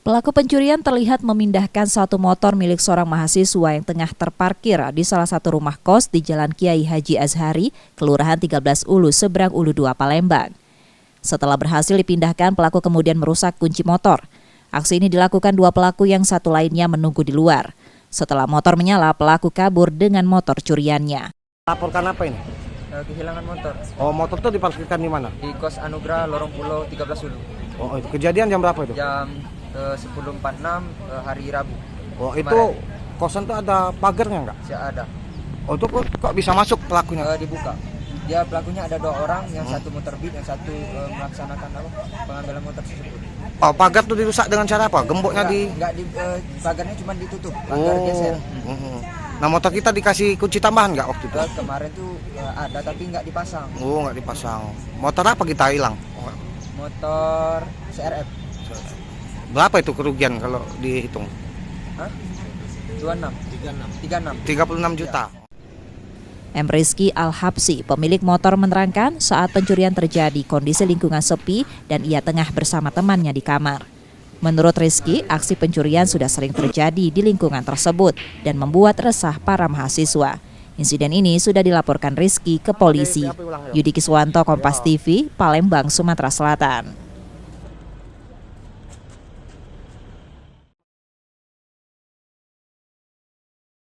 Pelaku pencurian terlihat memindahkan satu motor milik seorang mahasiswa yang tengah terparkir di salah satu rumah kos di Jalan Kiai Haji Azhari, Kelurahan 13 Ulu, Seberang Ulu 2, Palembang. Setelah berhasil dipindahkan, pelaku kemudian merusak kunci motor. Aksi ini dilakukan dua pelaku yang satu lainnya menunggu di luar. Setelah motor menyala, pelaku kabur dengan motor curiannya. Laporkan apa ini? Kehilangan motor. Oh, motor itu diparkirkan di mana? Di Kos Anugrah, Lorong Pulau 13 Ulu. Oh, itu kejadian jam berapa itu? Jam 10.46 hari Rabu. Oh, itu kemarin. kosan tuh ada pagarnya nggak? Tidak ada. Oh, itu kok bisa masuk pelakunya? Dibuka. Dia pelakunya ada dua orang, yang satu muter beat, yang satu melaksanakan pengambilan motor tersebut. Oh, pagar tuh dirusak dengan cara apa? Gemboknya Enggak, pagarnya cuma ditutup, pagar geser. Nah, motor kita dikasih kunci tambahan nggak waktu itu? Kemarin tuh ada tapi nggak dipasang. Oh, nggak dipasang. Motor apa kita hilang? Motor CRF. Berapa itu kerugian kalau dihitung? Hah? 36 juta. M. Rizky Al-Habsi, pemilik motor, menerangkan saat pencurian terjadi kondisi lingkungan sepi dan ia tengah bersama temannya di kamar. Menurut Rizky, aksi pencurian sudah sering terjadi di lingkungan tersebut dan membuat resah para mahasiswa. Insiden ini sudah dilaporkan Rizky ke polisi. Yudi Kiswanto, Kompas TV, Palembang, Sumatera Selatan.